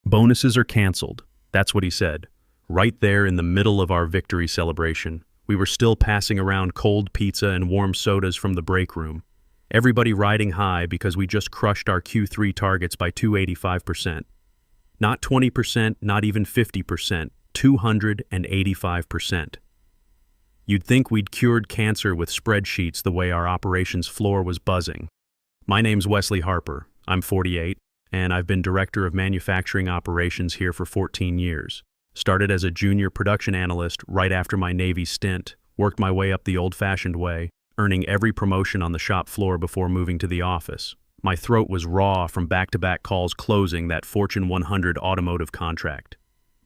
Bonuses are canceled. That's what he said. Right there in the middle of our victory celebration. We were still passing around cold pizza and warm sodas from the break room. Everybody riding high because we just crushed our Q3 targets by 285%. Not 20%, not even 50%, 285%. You'd think we'd cured cancer with spreadsheets the way our operations floor was buzzing. My name's Wesley Harper. I'm 48, and I've been Director of Manufacturing Operations here for 14 years. Started as a junior production analyst right after my Navy stint, worked my way up the old-fashioned way, earning every promotion on the shop floor before moving to the office. My throat was raw from back-to-back calls closing that Fortune 100 automotive contract.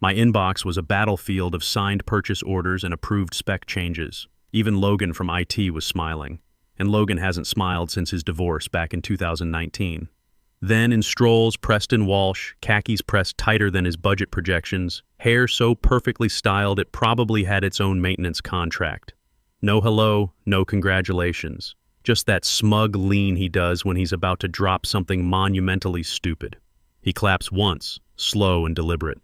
My inbox was a battlefield of signed purchase orders and approved spec changes. Even Logan from IT was smiling, and Logan hasn't smiled since his divorce back in 2019. Then in strolls Preston Walsh, khakis pressed tighter than his budget projections, hair so perfectly styled it probably had its own maintenance contract. No hello, no congratulations. Just that smug lean he does when he's about to drop something monumentally stupid. He claps once, slow and deliberate.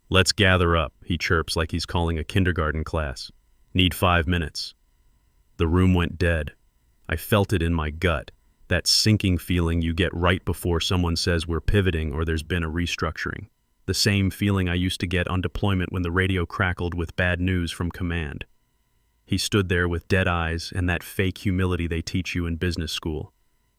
"Let's gather up," he chirps like he's calling a kindergarten class. "Need 5 minutes." The room went dead. I felt it in my gut. That sinking feeling you get right before someone says we're pivoting or there's been a restructuring. The same feeling I used to get on deployment when the radio crackled with bad news from command. He stood there with dead eyes and that fake humility they teach you in business school.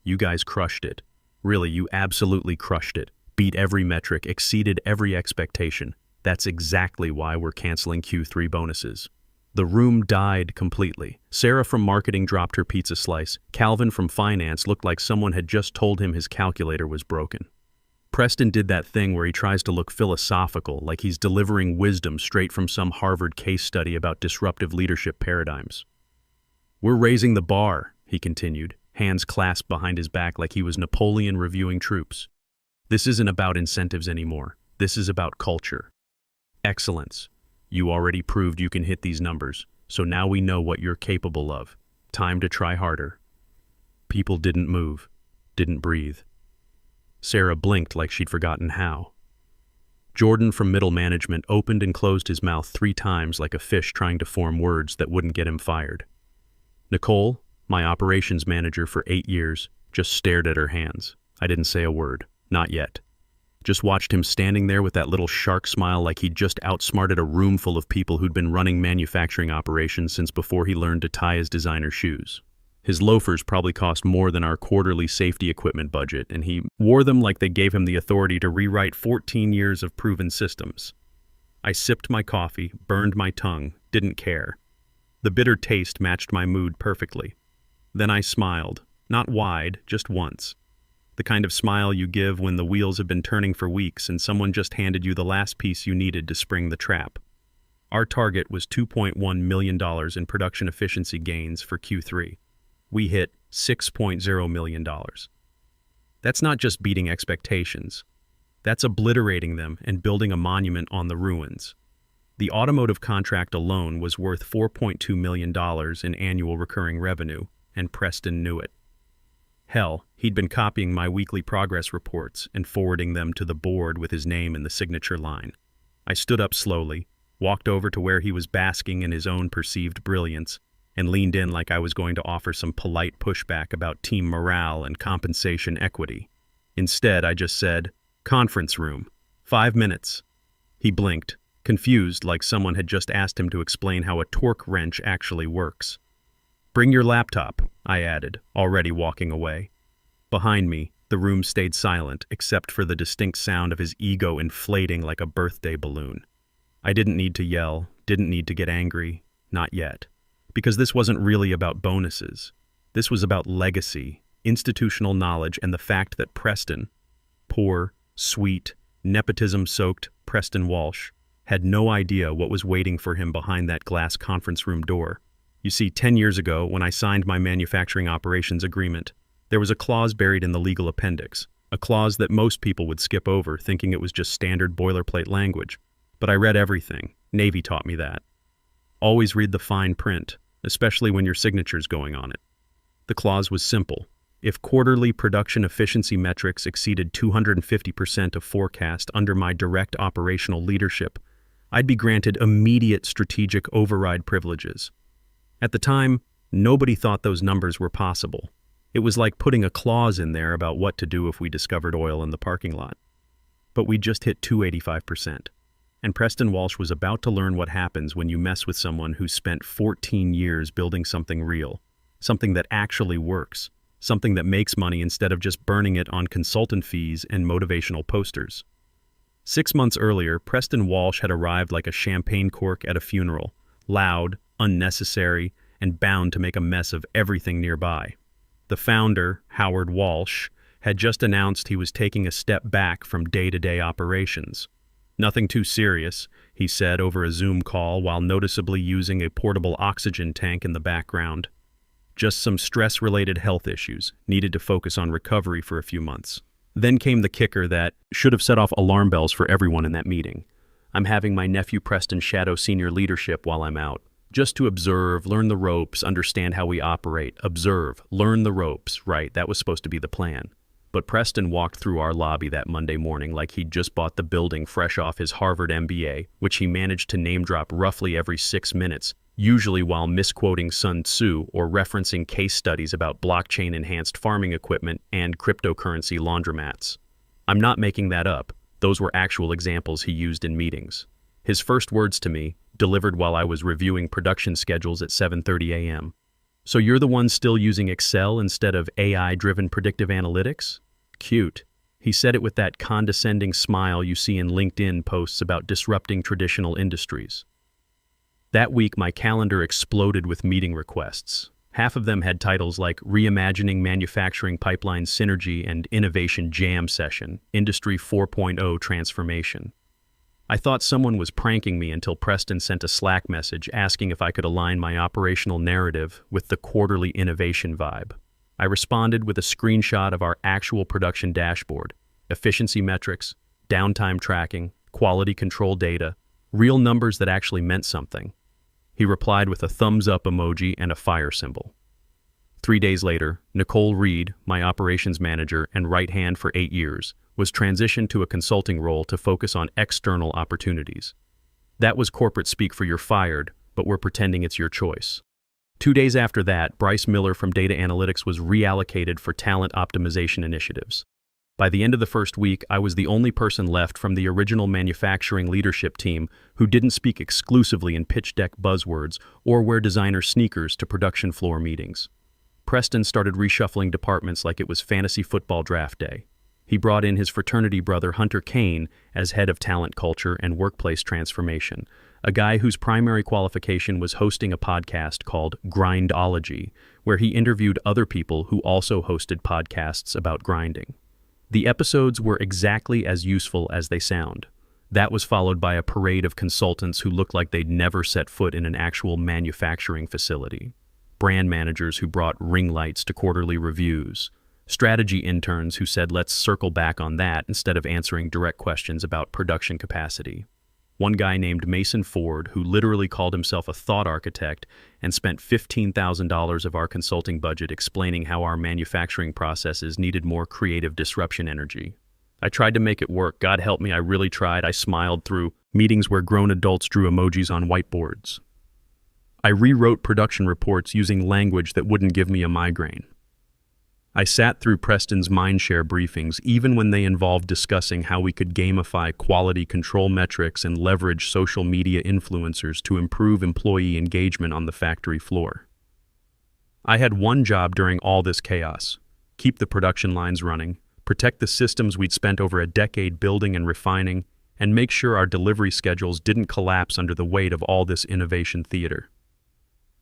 You guys crushed it. Really, you absolutely crushed it. Beat every metric, exceeded every expectation. That's exactly why we're canceling Q3 bonuses. The room died completely. Sarah from marketing dropped her pizza slice. Calvin from finance looked like someone had just told him his calculator was broken. Preston did that thing where he tries to look philosophical, like he's delivering wisdom straight from some Harvard case study about disruptive leadership paradigms. "We're raising the bar," he continued, hands clasped behind his back like he was Napoleon reviewing troops. "This isn't about incentives anymore. This is about culture. Excellence. You already proved you can hit these numbers, so now we know what you're capable of. Time to try harder." People didn't move, didn't breathe. Sarah blinked like she'd forgotten how. Jordan from middle management opened and closed his mouth 3 times like a fish trying to form words that wouldn't get him fired. Nicole, my operations manager for 8 years, just stared at her hands. I didn't say a word, not yet. Just watched him standing there with that little shark smile like he'd just outsmarted a room full of people who'd been running manufacturing operations since before he learned to tie his designer shoes. His loafers probably cost more than our quarterly safety equipment budget, and he wore them like they gave him the authority to rewrite 14 years of proven systems. I sipped my coffee, burned my tongue, didn't care. The bitter taste matched my mood perfectly. Then I smiled, not wide, just once. The kind of smile you give when the wheels have been turning for weeks and someone just handed you the last piece you needed to spring the trap. Our target was $2.1 million in production efficiency gains for Q3. We hit $6.0 million. That's not just beating expectations. That's obliterating them and building a monument on the ruins. The automotive contract alone was worth $4.2 million in annual recurring revenue, and Preston knew it. Hell, he'd been copying my weekly progress reports and forwarding them to the board with his name in the signature line. I stood up slowly, walked over to where he was basking in his own perceived brilliance, and leaned in like I was going to offer some polite pushback about team morale and compensation equity. Instead, I just said, "Conference room, 5 minutes." He blinked, confused like someone had just asked him to explain how a torque wrench actually works. "Bring your laptop," I added, already walking away. Behind me, the room stayed silent except for the distinct sound of his ego inflating like a birthday balloon. I didn't need to yell, didn't need to get angry, not yet. Because this wasn't really about bonuses. This was about legacy, institutional knowledge, and the fact that Preston, poor, sweet, nepotism-soaked Preston Walsh, had no idea what was waiting for him behind that glass conference room door. You see, 10 years ago, when I signed my manufacturing operations agreement, there was a clause buried in the legal appendix, a clause that most people would skip over, thinking it was just standard boilerplate language. But I read everything. Navy taught me that. Always read the fine print, especially when your signature's going on it. The clause was simple. If quarterly production efficiency metrics exceeded 250% of forecast under my direct operational leadership, I'd be granted immediate strategic override privileges. At the time, nobody thought those numbers were possible. It was like putting a clause in there about what to do if we discovered oil in the parking lot. But we just hit 285%. And Preston Walsh was about to learn what happens when you mess with someone who's spent 14 years building something real, something that actually works, something that makes money instead of just burning it on consultant fees and motivational posters. 6 months earlier, Preston Walsh had arrived like a champagne cork at a funeral, loud, unnecessary, and bound to make a mess of everything nearby. The founder, Howard Walsh, had just announced he was taking a step back from day-to-day operations. Nothing too serious, he said over a Zoom call while noticeably using a portable oxygen tank in the background. Just some stress-related health issues, needed to focus on recovery for a few months. Then came the kicker that should have set off alarm bells for everyone in that meeting. I'm having my nephew Preston shadow senior leadership while I'm out. Just to observe, learn the ropes, understand how we operate. Observe, learn the ropes. Right, that was supposed to be the plan. But Preston walked through our lobby that Monday morning like he'd just bought the building fresh off his Harvard MBA, which he managed to name drop roughly every 6 minutes, usually while misquoting Sun Tzu or referencing case studies about blockchain-enhanced farming equipment and cryptocurrency laundromats. I'm not making that up. Those were actual examples he used in meetings. His first words to me, delivered while I was reviewing production schedules at 7:30 a.m. So you're the one still using Excel instead of AI-driven predictive analytics? Cute. He said it with that condescending smile you see in LinkedIn posts about disrupting traditional industries. That week, my calendar exploded with meeting requests. Half of them had titles like Reimagining Manufacturing Pipeline Synergy and Innovation Jam Session, Industry 4.0 Transformation. I thought someone was pranking me until Preston sent a Slack message asking if I could align my operational narrative with the quarterly innovation vibe. I responded with a screenshot of our actual production dashboard, efficiency metrics, downtime tracking, quality control data, real numbers that actually meant something. He replied with a thumbs up emoji and a fire symbol. 3 days later, Nicole Reed, my operations manager and right hand for 8 years, was transitioned to a consulting role to focus on external opportunities. That was corporate speak for you're fired, but we're pretending it's your choice. 2 days after that, Bryce Miller from Data Analytics was reallocated for talent optimization initiatives. By the end of the first week, I was the only person left from the original manufacturing leadership team who didn't speak exclusively in pitch deck buzzwords or wear designer sneakers to production floor meetings. Preston started reshuffling departments like it was fantasy football draft day. He brought in his fraternity brother Hunter Kane as head of talent culture and workplace transformation, a guy whose primary qualification was hosting a podcast called Grindology, where he interviewed other people who also hosted podcasts about grinding. The episodes were exactly as useful as they sound. That was followed by a parade of consultants who looked like they'd never set foot in an actual manufacturing facility. Brand managers who brought ring lights to quarterly reviews. Strategy interns who said let's circle back on that instead of answering direct questions about production capacity. One guy named Mason Ford, who literally called himself a thought architect and spent $15,000 of our consulting budget explaining how our manufacturing processes needed more creative disruption energy. I tried to make it work. God help me, I really tried. I smiled through meetings where grown adults drew emojis on whiteboards. I rewrote production reports using language that wouldn't give me a migraine. I sat through Preston's mindshare briefings even when they involved discussing how we could gamify quality control metrics and leverage social media influencers to improve employee engagement on the factory floor. I had one job during all this chaos: keep the production lines running, protect the systems we'd spent over a decade building and refining, and make sure our delivery schedules didn't collapse under the weight of all this innovation theater.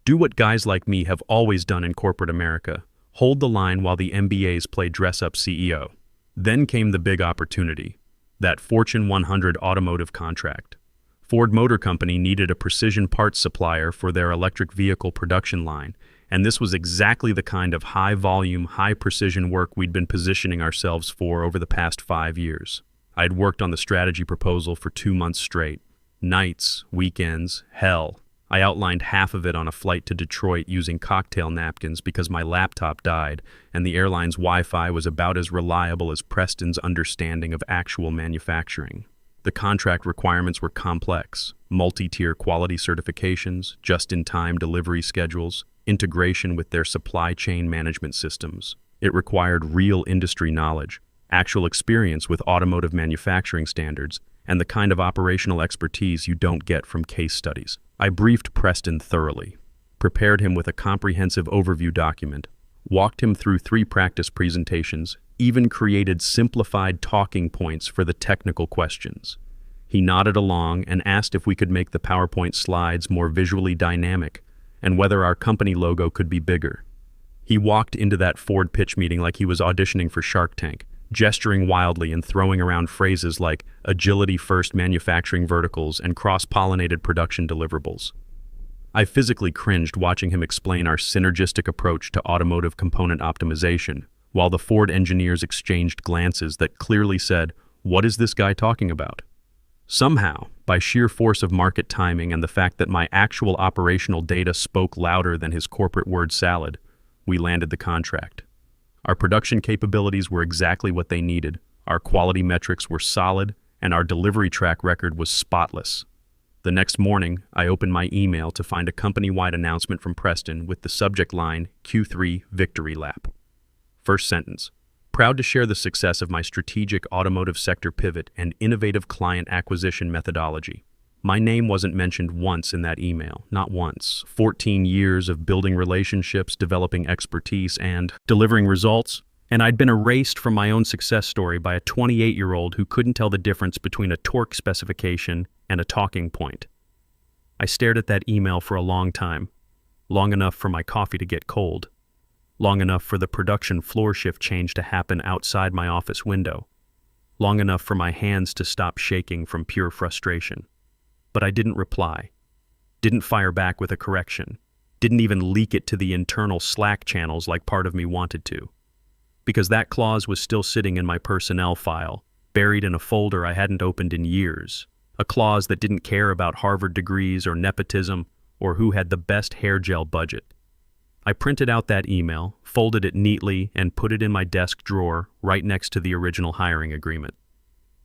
Do what guys like me have always done in corporate America: hold the line while the MBAs play dress-up CEO. Then came the big opportunity, that Fortune 100 automotive contract. Ford Motor Company needed a precision parts supplier for their electric vehicle production line, and this was exactly the kind of high-volume, high-precision work we'd been positioning ourselves for over the past 5 years. I'd worked on the strategy proposal for 2 months straight. Nights, weekends, hell. I outlined half of it on a flight to Detroit using cocktail napkins because my laptop died and the airline's Wi-Fi was about as reliable as Preston's understanding of actual manufacturing. The contract requirements were complex: multi-tier quality certifications, just-in-time delivery schedules, integration with their supply chain management systems. It required real industry knowledge, actual experience with automotive manufacturing standards, and the kind of operational expertise you don't get from case studies. I briefed Preston thoroughly, prepared him with a comprehensive overview document, walked him through 3 practice presentations, even created simplified talking points for the technical questions. He nodded along and asked if we could make the PowerPoint slides more visually dynamic and whether our company logo could be bigger. He walked into that Ford pitch meeting like he was auditioning for Shark Tank, gesturing wildly and throwing around phrases like agility-first manufacturing verticals and cross-pollinated production deliverables. I physically cringed watching him explain our synergistic approach to automotive component optimization, while the Ford engineers exchanged glances that clearly said, "What is this guy talking about?" Somehow, by sheer force of market timing and the fact that my actual operational data spoke louder than his corporate word salad, we landed the contract. Our production capabilities were exactly what they needed, our quality metrics were solid, and our delivery track record was spotless. The next morning, I opened my email to find a company-wide announcement from Preston with the subject line, Q3 Victory Lap. First sentence: proud to share the success of my strategic automotive sector pivot and innovative client acquisition methodology. My name wasn't mentioned once in that email, not once. 14 years of building relationships, developing expertise, and delivering results, and I'd been erased from my own success story by a 28-year-old who couldn't tell the difference between a torque specification and a talking point. I stared at that email for a long time, long enough for my coffee to get cold, long enough for the production floor shift change to happen outside my office window, long enough for my hands to stop shaking from pure frustration. But I didn't reply, didn't fire back with a correction, didn't even leak it to the internal Slack channels like part of me wanted to. Because that clause was still sitting in my personnel file, buried in a folder I hadn't opened in years. A clause that didn't care about Harvard degrees or nepotism or who had the best hair gel budget. I printed out that email, folded it neatly, and put it in my desk drawer right next to the original hiring agreement.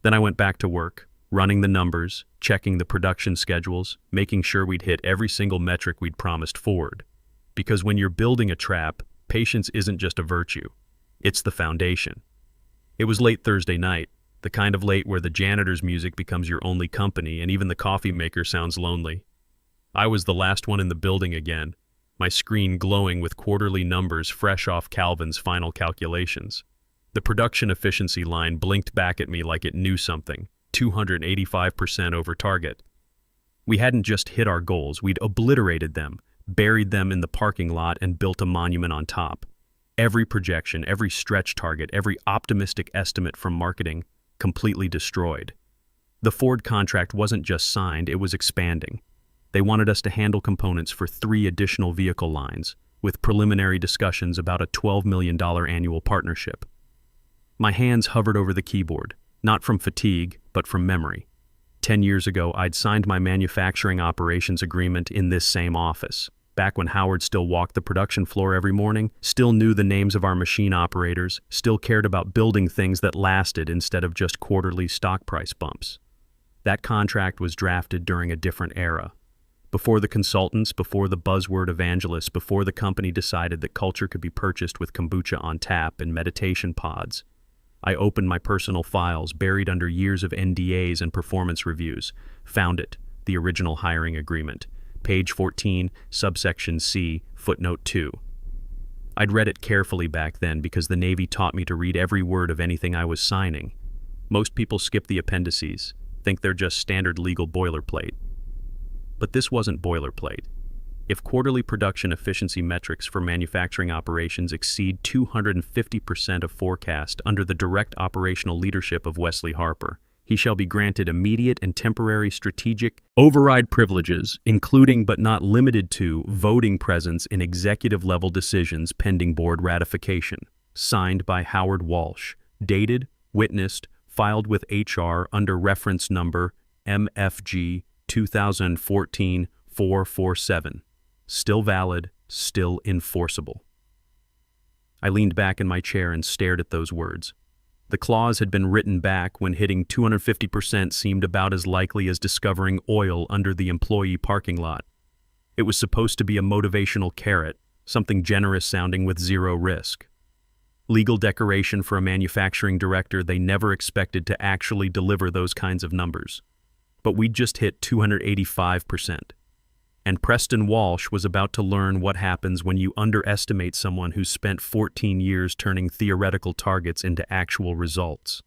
Then I went back to work, running the numbers, checking the production schedules, making sure we'd hit every single metric we'd promised Ford. Because when you're building a trap, patience isn't just a virtue, it's the foundation. It was late Thursday night, the kind of late where the janitor's music becomes your only company and even the coffee maker sounds lonely. I was the last one in the building again, my screen glowing with quarterly numbers fresh off Calvin's final calculations. The production efficiency line blinked back at me like it knew something. 285% over target. We hadn't just hit our goals, we'd obliterated them, buried them in the parking lot, and built a monument on top. Every projection, every stretch target, every optimistic estimate from marketing, completely destroyed. The Ford contract wasn't just signed, it was expanding. They wanted us to handle components for 3 additional vehicle lines, with preliminary discussions about a $12 million annual partnership. My hands hovered over the keyboard. Not from fatigue, but from memory. 10 years ago, I'd signed my manufacturing operations agreement in this same office. Back when Howard still walked the production floor every morning, still knew the names of our machine operators, still cared about building things that lasted instead of just quarterly stock price bumps. That contract was drafted during a different era. Before the consultants, before the buzzword evangelists, before the company decided that culture could be purchased with kombucha on tap and meditation pods. I opened my personal files, buried under years of NDAs and performance reviews. Found it, the original hiring agreement. Page 14, subsection C, footnote 2. I'd read it carefully back then because the Navy taught me to read every word of anything I was signing. Most people skip the appendices, think they're just standard legal boilerplate. But this wasn't boilerplate. If quarterly production efficiency metrics for manufacturing operations exceed 250% of forecast under the direct operational leadership of Wesley Harper, he shall be granted immediate and temporary strategic override privileges, including but not limited to voting presence in executive-level decisions pending board ratification. Signed by Howard Walsh. Dated, witnessed, filed with HR under reference number MFG 2014 447. Still valid, still enforceable. I leaned back in my chair and stared at those words. The clause had been written back when hitting 250% seemed about as likely as discovering oil under the employee parking lot. It was supposed to be a motivational carrot, something generous sounding with zero risk. Legal decoration for a manufacturing director they never expected to actually deliver those kinds of numbers. But we'd just hit 285%. And Preston Walsh was about to learn what happens when you underestimate someone who's spent 14 years turning theoretical targets into actual results.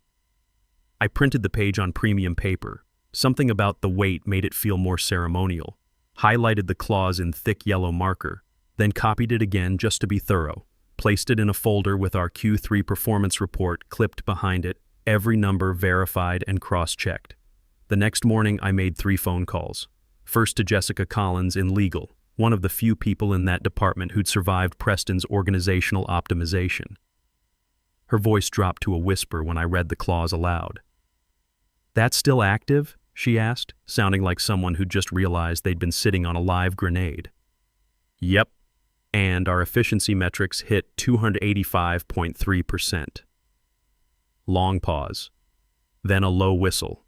I printed the page on premium paper. Something about the weight made it feel more ceremonial. Highlighted the clause in thick yellow marker, then copied it again just to be thorough. Placed it in a folder with our Q3 performance report clipped behind it, every number verified and cross-checked. The next morning, I made 3 phone calls. First to Jessica Collins in legal, one of the few people in that department who'd survived Preston's organizational optimization. Her voice dropped to a whisper when I read the clause aloud. "That's still active?" she asked, sounding like someone who'd just realized they'd been sitting on a live grenade. "Yep, and our efficiency metrics hit 285.3%. Long pause, then a low whistle.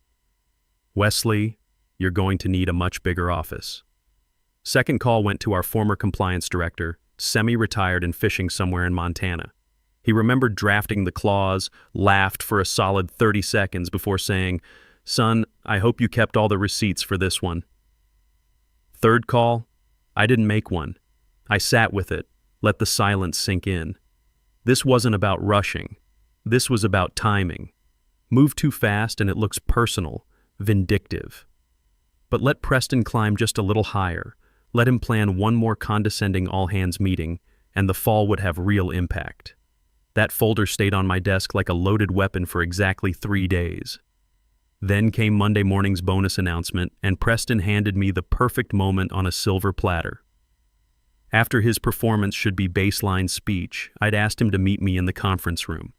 "Wesley, you're going to need a much bigger office." Second call went to our former compliance director, semi-retired and fishing somewhere in Montana. He remembered drafting the clause, laughed for a solid 30 seconds before saying, "Son, I hope you kept all the receipts for this one." Third call, I didn't make one. I sat with it, let the silence sink in. This wasn't about rushing. This was about timing. Move too fast and it looks personal, vindictive. But let Preston climb just a little higher. Let him plan one more condescending all-hands meeting, and the fall would have real impact. That folder stayed on my desk like a loaded weapon for exactly 3 days. Then came Monday morning's bonus announcement, and Preston handed me the perfect moment on a silver platter. After his performance should be baseline speech, I'd asked him to meet me in the conference room.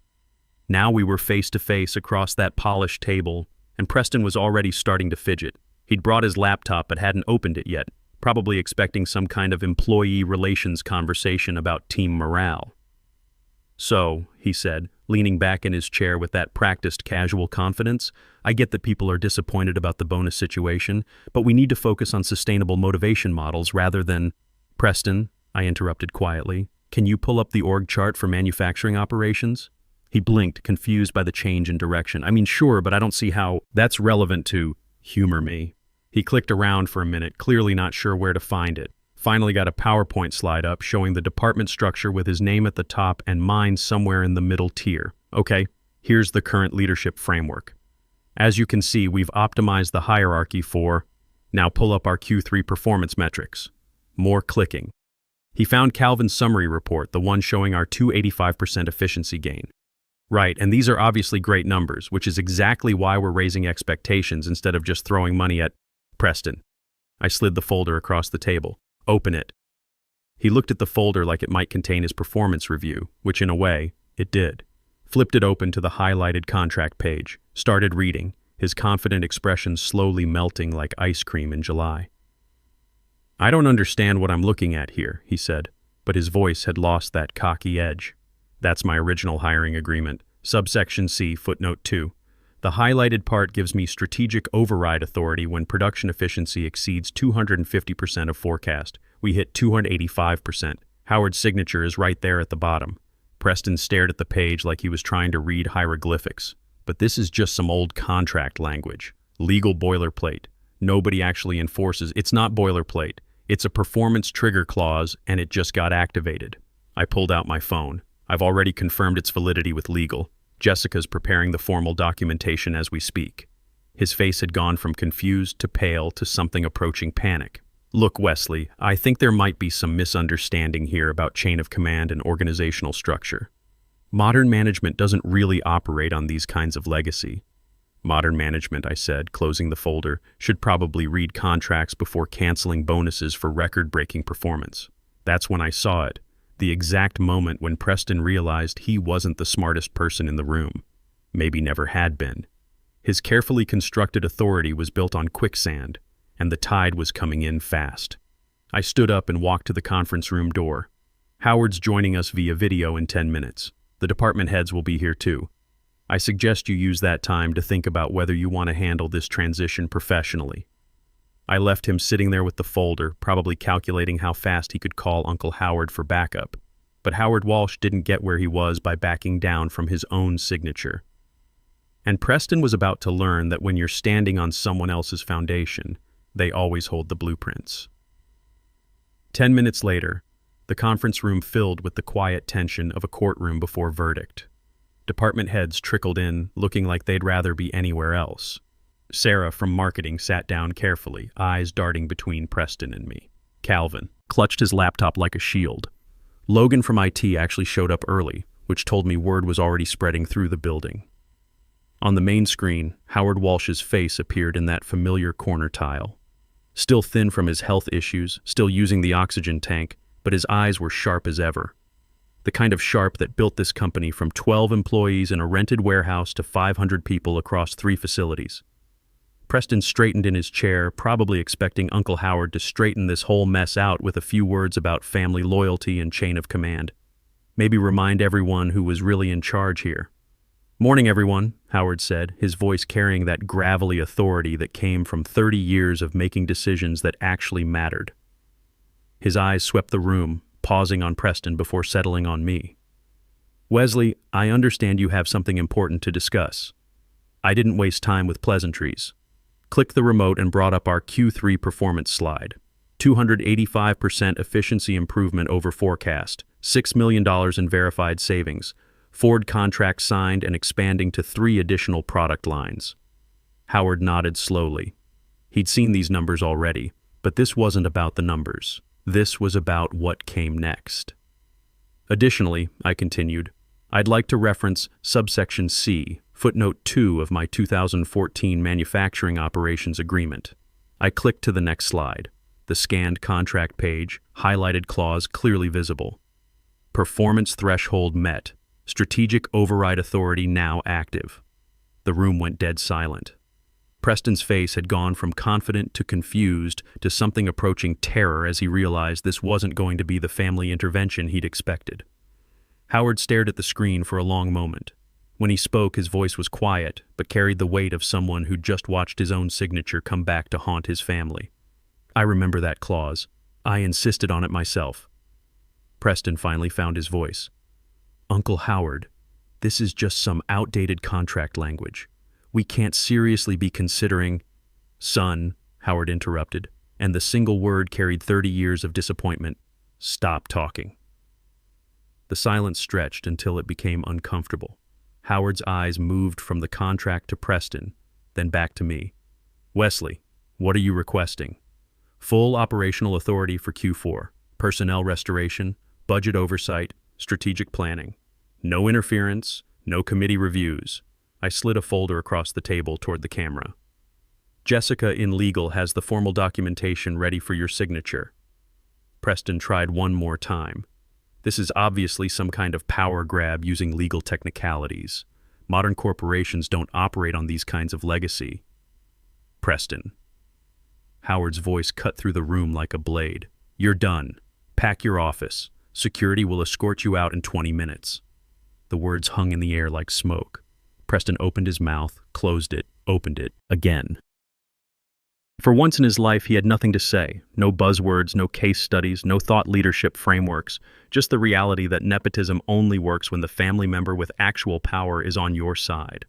Now we were face to face across that polished table, and Preston was already starting to fidget. He'd brought his laptop but hadn't opened it yet, probably expecting some kind of employee relations conversation about team morale. "So," he said, leaning back in his chair with that practiced casual confidence, "I get that people are disappointed about the bonus situation, but we need to focus on sustainable motivation models rather than—" "Preston," I interrupted quietly, "can you pull up the org chart for manufacturing operations?" He blinked, confused by the change in direction. "I mean, sure, but I don't see how that's relevant to humor me." He clicked around for a minute, clearly not sure where to find it. Finally got a PowerPoint slide up showing the department structure with his name at the top and mine somewhere in the middle tier. "Okay, here's the current leadership framework. As you can see, we've optimized the hierarchy for—" "Now pull up our Q3 performance metrics." More clicking. He found Calvin's summary report, the one showing our 285% efficiency gain. "Right, and these are obviously great numbers, which is exactly why we're raising expectations instead of just throwing money at—" "Preston." I slid the folder across the table. "Open it." He looked at the folder like it might contain his performance review, which in a way, it did. Flipped it open to the highlighted contract page, started reading, his confident expression slowly melting like ice cream in July. "I don't understand what I'm looking at here," he said, but his voice had lost that cocky edge. "That's my original hiring agreement, subsection C, footnote 2. The highlighted part gives me strategic override authority when production efficiency exceeds 250% of forecast. We hit 285%. Howard's signature is right there at the bottom." Preston stared at the page like he was trying to read hieroglyphics. "But this is just some old contract language. Legal boilerplate. Nobody actually enforces. It's not boilerplate. It's a performance trigger clause, and it just got activated." I pulled out my phone. "I've already confirmed its validity with legal. Jessica's preparing the formal documentation as we speak." His face had gone from confused to pale to something approaching panic. "Look, Wesley, I think there might be some misunderstanding here about chain of command and organizational structure. Modern management doesn't really operate on these kinds of legacy. Modern management," I said, closing the folder, "should probably read contracts before canceling bonuses for record-breaking performance." That's when I saw it. The exact moment when Preston realized he wasn't the smartest person in the room. Maybe never had been. His carefully constructed authority was built on quicksand, and the tide was coming in fast. I stood up and walked to the conference room door. Howard's joining us via video in 10 minutes. The department heads will be here too. I suggest you use that time to think about whether you want to handle this transition professionally. I left him sitting there with the folder, probably calculating how fast he could call Uncle Howard for backup. But Howard Walsh didn't get where he was by backing down from his own signature. And Preston was about to learn that when you're standing on someone else's foundation, they always hold the blueprints. 10 minutes later, the conference room filled with the quiet tension of a courtroom before verdict. Department heads trickled in, looking like they'd rather be anywhere else. Sarah from marketing sat down carefully, eyes darting between Preston and me. Calvin clutched his laptop like a shield. Logan from IT actually showed up early, which told me word was already spreading through the building. On the main screen, Howard Walsh's face appeared in that familiar corner tile. Still thin from his health issues, still using the oxygen tank, but his eyes were sharp as ever. The kind of sharp that built this company from 12 employees in a rented warehouse to 500 people across 3 facilities. Preston straightened in his chair, probably expecting Uncle Howard to straighten this whole mess out with a few words about family loyalty and chain of command. Maybe remind everyone who was really in charge here. "Morning, everyone," Howard said, his voice carrying that gravelly authority that came from 30 years of making decisions that actually mattered. His eyes swept the room, pausing on Preston before settling on me. "Wesley, I understand you have something important to discuss. I didn't waste time with pleasantries." Clicked the remote and brought up our Q3 performance slide. 285% efficiency improvement over forecast, $6 million in verified savings, Ford contract signed and expanding to 3 additional product lines. Howard nodded slowly. He'd seen these numbers already, but this wasn't about the numbers. This was about what came next. Additionally, I continued, I'd like to reference subsection C, footnote 2 of my 2014 manufacturing operations agreement. I clicked to the next slide. The scanned contract page, highlighted clause clearly visible. Performance threshold met. Strategic override authority now active. The room went dead silent. Preston's face had gone from confident to confused to something approaching terror as he realized this wasn't going to be the family intervention he'd expected. Howard stared at the screen for a long moment. When he spoke, his voice was quiet, but carried the weight of someone who'd just watched his own signature come back to haunt his family. I remember that clause. I insisted on it myself. Preston finally found his voice. "Uncle Howard, this is just some outdated contract language. We can't seriously be considering—" "Son," Howard interrupted, and the single word carried 30 years of disappointment. "Stop talking." The silence stretched until it became uncomfortable. Howard's eyes moved from the contract to Preston, then back to me. "Wesley, what are you requesting?" "Full operational authority for Q4, personnel restoration, budget oversight, strategic planning. No interference, no committee reviews." I slid a folder across the table toward the camera. "Jessica in legal has the formal documentation ready for your signature." Preston tried one more time. This is obviously some kind of power grab using legal technicalities. Modern corporations don't operate on these kinds of legacy. "Preston." Howard's voice cut through the room like a blade. "You're done. Pack your office. Security will escort you out in 20 minutes. The words hung in the air like smoke. Preston opened his mouth, closed it, opened it, again. For once in his life, he had nothing to say. No buzzwords, no case studies, no thought leadership frameworks. Just the reality that nepotism only works when the family member with actual power is on your side.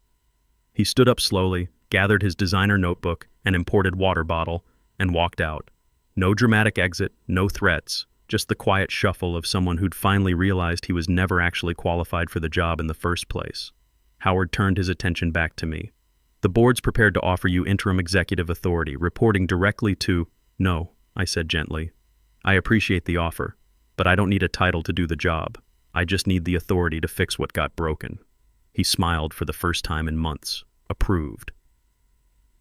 He stood up slowly, gathered his designer notebook, and imported water bottle, and walked out. No dramatic exit, no threats, just the quiet shuffle of someone who'd finally realized he was never actually qualified for the job in the first place. Howard turned his attention back to me. "The board's prepared to offer you interim executive authority, reporting directly to—" "No," I said gently. "I appreciate the offer, but I don't need a title to do the job. I just need the authority to fix what got broken." He smiled for the first time in months. Approved.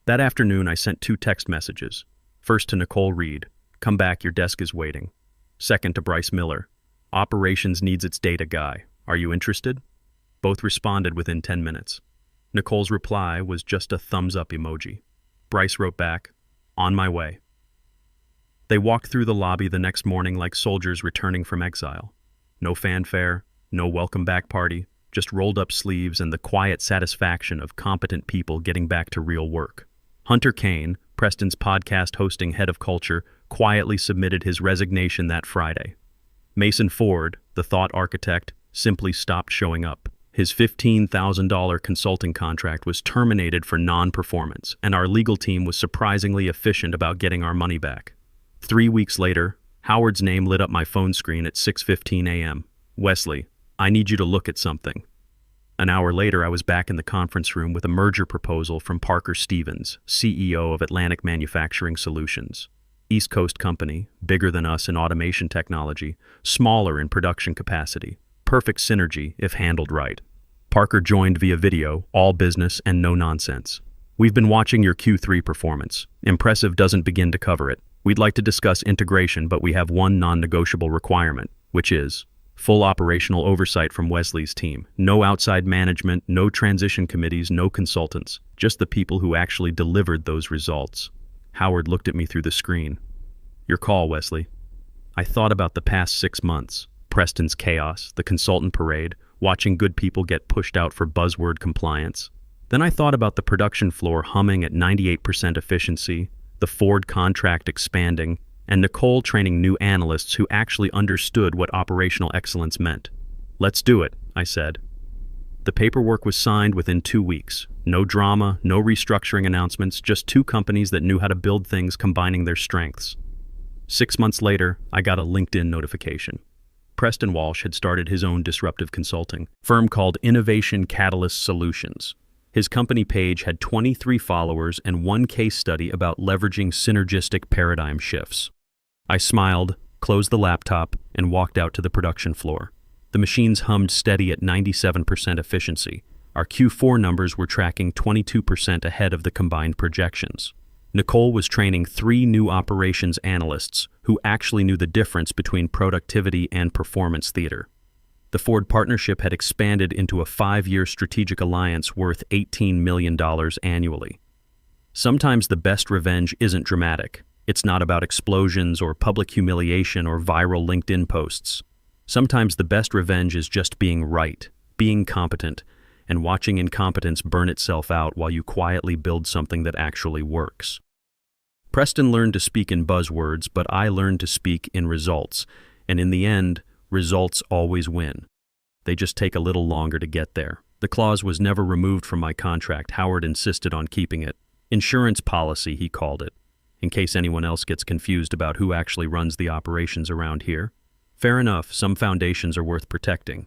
That afternoon, I sent 2 text messages. First to Nicole Reed, "Come back, your desk is waiting." Second to Bryce Miller, "Operations needs its data guy. Are you interested?" Both responded within 10 minutes. Nicole's reply was just a thumbs-up emoji. Bryce wrote back, On my way. They walked through the lobby the next morning like soldiers returning from exile. No fanfare, no welcome back party, just rolled up sleeves and the quiet satisfaction of competent people getting back to real work. Hunter Kane, Preston's podcast hosting head of culture, quietly submitted his resignation that Friday. Mason Ford, the thought architect, simply stopped showing up. His $15,000 consulting contract was terminated for non-performance, and our legal team was surprisingly efficient about getting our money back. 3 weeks later, Howard's name lit up my phone screen at 6:15 a.m. Wesley, I need you to look at something. An hour later, I was back in the conference room with a merger proposal from Parker Stevens, CEO of Atlantic Manufacturing Solutions. East Coast company, bigger than us in automation technology, smaller in production capacity. Perfect synergy if handled right. Parker joined via video, all business and no nonsense. We've been watching your Q3 performance. Impressive doesn't begin to cover it. We'd like to discuss integration, but we have one non-negotiable requirement, which is full operational oversight from Wesley's team. No outside management, no transition committees, no consultants. Just the people who actually delivered those results. Howard looked at me through the screen. Your call, Wesley. I thought about the past 6 months. Preston's chaos, the consultant parade, watching good people get pushed out for buzzword compliance. Then I thought about the production floor humming at 98% efficiency, the Ford contract expanding, and Nicole training new analysts who actually understood what operational excellence meant. Let's do it, I said. The paperwork was signed within 2 weeks. No drama, no restructuring announcements, just 2 companies that knew how to build things combining their strengths. 6 months later, I got a LinkedIn notification. Preston Walsh had started his own disruptive consulting firm called Innovation Catalyst Solutions. His company page had 23 followers and 1 case study about leveraging synergistic paradigm shifts. I smiled, closed the laptop, and walked out to the production floor. The machines hummed steady at 97% efficiency. Our Q4 numbers were tracking 22% ahead of the combined projections. Nicole was training 3 new operations analysts who actually knew the difference between productivity and performance theater. The Ford partnership had expanded into a 5-year strategic alliance worth $18 million annually. Sometimes the best revenge isn't dramatic. It's not about explosions or public humiliation or viral LinkedIn posts. Sometimes the best revenge is just being right, being competent, and watching incompetence burn itself out while you quietly build something that actually works. Preston learned to speak in buzzwords, but I learned to speak in results, and in the end, results always win. They just take a little longer to get there. The clause was never removed from my contract. Howard insisted on keeping it. Insurance policy, he called it, in case anyone else gets confused about who actually runs the operations around here. Fair enough, some foundations are worth protecting.